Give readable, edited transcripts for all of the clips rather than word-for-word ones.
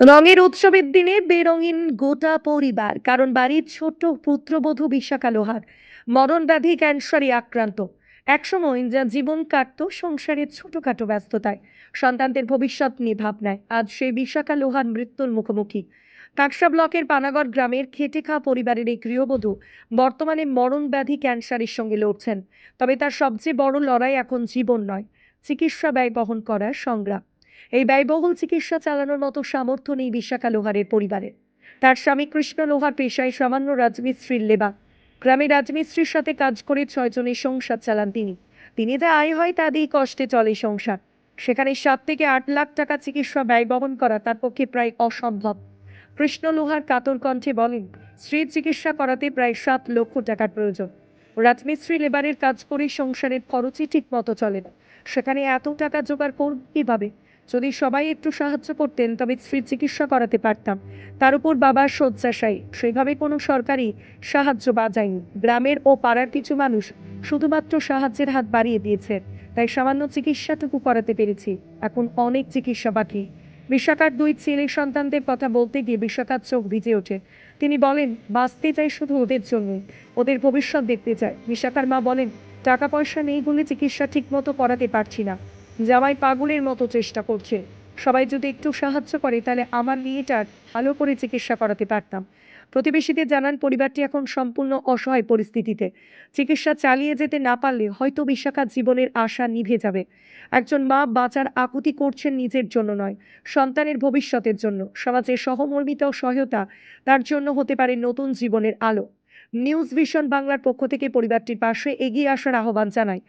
রঙের উৎসবের দিনে বেরঙিন গোটা পরিবার, কারণ বাড়ির ছোট্ট পুত্রবধূ বিশাখা লোহার মরণ ব্যাধি ক্যান্সারে আক্রান্ত। একসময় যা জীবন কাটতো সংসারের ছোটখাটো ব্যস্ততায়, সন্তানদের ভবিষ্যৎ নিয়ে ভাবনায়, আজ সেই বিশাখা লোহার মৃত্যুর মুখোমুখি। কাকসা ব্লকের পানাগড় গ্রামের খেটে খাওয়া পরিবারের এই গৃহবধূ বর্তমানে মরণ ব্যাধি ক্যান্সারের সঙ্গে লড়ছেন। তবে তার সবচেয়ে বড় লড়াই এখন জীবন নয়, চিকিৎসা ব্যয় বহন করার সংগ্রাম। এই ব্যয়বহুল চিকিৎসা চালানোর মতো সামর্থ্য নেই বিশাখা লোহারের পরিবারের। তার স্বামী কৃষ্ণ লোহার পেশায় সামান্য রাজমিস্ত্রির লেবার। গ্রামে রাজমিস্ত্রির সাথে কাজ করে 6 জনের সংসার চালান তিনি যা আয় হয় তা দিয়ে কষ্টে চলে সংসার। সেখানে 7 থেকে 8 লাখ টাকা চিকিৎসা ব্যয় বহন করা তার পক্ষে প্রায় অসম্ভব। কৃষ্ণ লোহার কাতর কণ্ঠে বলেন, স্ত্রীর চিকিৎসা করাতে প্রায় 7 লক্ষ টাকার প্রয়োজন। রাজমিস্ত্রি লেবারের কাজ করে সংসারের খরচই ঠিক মতো চলে না, সেখানে এত টাকা জোগাড় করব কিভাবে? যদি সবাই একটু সাহায্য করতেন তবে স্ত্রীর চিকিৎসা করাতে পারতাম। তার উপর বাবা শয্যাশায়ী, সেভাবে কোনো সরকারি সাহায্য যায়নি। গ্রামের ও পাড়ার কিছু মানুষ শুধুমাত্র সাহায্যের হাত বাড়িয়ে দিয়েছে, তাই সামান্য চিকিৎসাটুকু করাতে পেরেছি। এখন অনেক চিকিৎসা বাকি। বিশাখার 2 ছেলে সন্তানদের কথা বলতে গিয়ে বিশাখার চোখ ভিজে ওঠে। তিনি বলেন, বাঁচতে চাই শুধু ওদের জন্য, ওদের ভবিষ্যৎ দেখতে চাই। বিশাখার মা বলেন, টাকা পয়সা নেই বলে চিকিৎসা ঠিক মতো করাতে পারছি না। জামাই পাগলের মতো চেষ্টা করছে। সবাই যদি একটু সাহায্য করে তাহলে আমার মেয়েটার ভালো করে চিকিৎসা করাতে পারতাম। প্রতিবেশীদের জানান, পরিবারটি এখন সম্পূর্ণ অসহায় পরিস্থিতিতে। চিকিৎসা চালিয়ে যেতে না পারলে হয়তো বিশাখার জীবনের আশা নিভে যাবে। একজন মা বাঁচার আকুতি করছেন নিজের জন্য নয়, সন্তানের ভবিষ্যতের জন্য। সমাজের সহমর্মিতা ও সহায়তা তার জন্য হতে পারে নতুন জীবনের আলো। নিউজ ভিশন বাংলার পক্ষ থেকে পরিবারটির পাশে এগিয়ে আসার আহ্বান জানাই।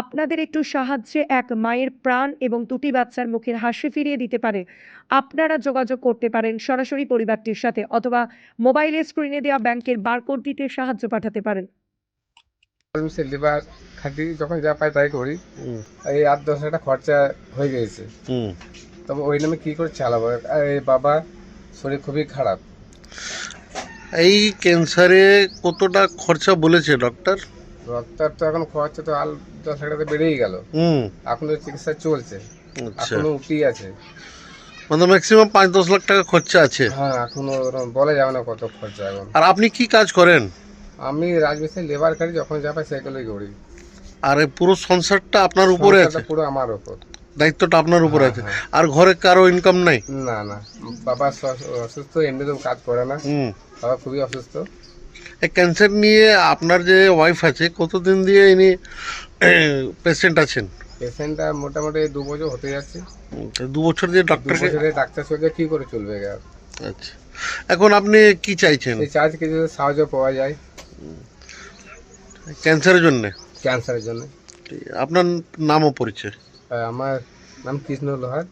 আপনাদের একটু সাহায্যে এক মায়ের প্রাণ এবং 2টি বাচ্চার মুখের হাসি ফিরিয়ে দিতে পারে। আপনারা যোগাযোগ করতে পারেন সরাসরি পরিবারটির সাথে, অথবা মোবাইলে স্ক্রিনে দেওয়া ব্যাংকের বারকোড দিতে সাহায্য পাঠাতে পারেন। লিভার খাটি যখন যা পাই তাই করি। এই 8-10 হাজার খরচা হয়ে গেছে। তবে ওই নামে কি করে চালাবো? আর এই বাবা শরীর খুবই খারাপ। এই ক্যান্সারে কতটা খরচা বলেছে ডক্টর? ডক্টর তো এখন খরচা তো 10 হাজার টাকা বেড়েই গেল। এখনো চিকিৎসা চলছে, আচ্ছা, এখনো উঠি আছে। মানে ম্যাক্সিমাম 5-10 লাখ টাকা খরচা আছে। হ্যাঁ, এখনো বলা যাবে না কত খরচা এখন। আর আপনি কি কাজ করেন? আমি রাজমিস্ত্রি লেবার কাটি, যখন যা পাই সেগুলোই করি। আর এই পুরো সংসারটা আপনার উপরে আছে? পুরো আমার উপর, দায়িত্বটা আপনার উপরে আছে। হ্যাঁ। আর ঘরে কারো ইনকাম নাই? না না, বাবা অসুস্থ, এমনিতেও কাজ করে না। বাবা খুবই অসুস্থ। এই ক্যান্সার নিয়ে আপনার যে ওয়াইফ আছে, কতদিন দিয়ে ইনি পেশেন্ট আছেন? পেশেন্টটা মোটামুটি 2 বছর হতে যাচ্ছে। 2 বছর দিয়ে 2 ডক্টরকে। বছরে ডাক্তার সঙ্গে কি করে চলবে? আচ্ছা, এখন আপনি কি চাইছেন? এই চার্জ কিছু সাহায্য পাওয়া যায় ক্যান্সারের জন্য? ক্যান্সারের জন্য। আপনার নাম ও পরিচয়? আমার নাম কৃষ্ণ লোহার,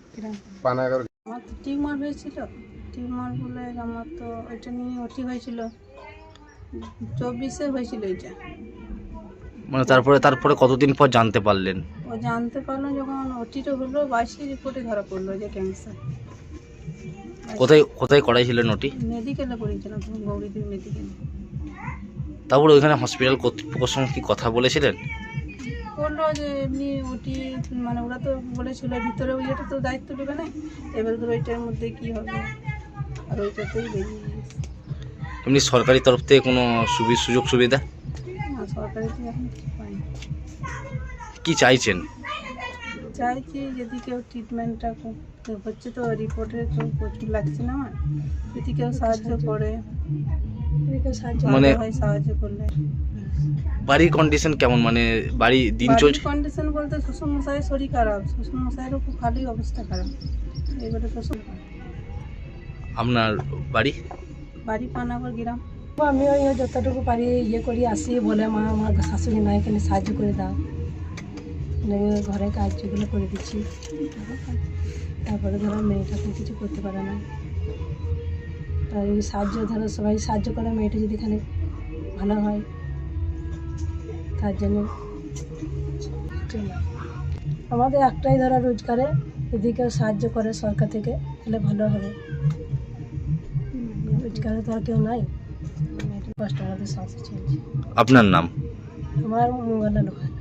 পানাগড়। আমার তো টিউমার হয়েছিল, টিউমার বলে আমার তো ওইটা নিয়ে ওটি হয়েছিল, 24-এ হয়েছিল এটা। মানে তারপরে কতদিন পর জানতে পারলেন? ও জানতে পারলো যখন ওটিটা হলো, 22 রিপোর্টে ধরা পড়লো যে ক্যান্সার। কোথায় করাইছিলেন ওটি? মেডিকেলে করেছিলাম, গৌরীদেব মেডিকেলে। তারপরে ওইখানে হসপিটাল কর্তৃপক্ষের সঙ্গে কি কথা বলেছিলেন? বললো যে এমনি ওটি, মানে ওরা তো বলেছিল ভিতরে ওইটা তো দায়িত্ব নেবে না, এবার ধরো ওইটার মধ্যে কি হবে, আর ওইটাতেই বেরিয়ে গিয়েছে। এমনি সরকারি তরফ থেকে কোনো সুযোগ সুবিধা? না, সরকারি তো এখন কিছু পাইনি। কি চাইছেন? চাইছি যদি কেউ ট্রিটমেন্টটা হচ্ছে, তো রিপোর্টে তো প্রচুর লাগছে না আমার, যদি কেউ সাহায্য করে, মানে সাহায্য করলে। বাড়ির কন্ডিশন কেমন? মানে বাড়ি দিন চলছে? কন্ডিশন বলতে শ্বশুরমশাইয়ের শরীর খারাপ, শ্বশুরমশাইয়েরও খুব খালি অবস্থা খারাপ, এবারে শ্বশুর। আপনার বাড়ি? বাড়ি পানাগড় গ্রাম। আমি ওই যতটুকু পারি করি আসি, বলে মা আমার শাশুড়ি নাই, এখানে সাহায্য করে দাও, ঘরে কাজ যেগুলো করে দিচ্ছি। তারপরে ধরো মেয়েটা কিছু করতে পারে না, তাই সাহায্য, ধরো সবাই সাহায্য করে, মেয়েটা যদি এখানে ভালো হয় তার জন্য চলে। আমাদের একটাই ধরা রোজগারে, এদিকেও সাহায্য করে সরকার থেকে, তাহলে ভালো হবে। রোজগারে তো আর কেউ নাই, কষ্ট আমাদের সংসার চলছে। আপনার নাম? আমার মঙ্গলা লোহার।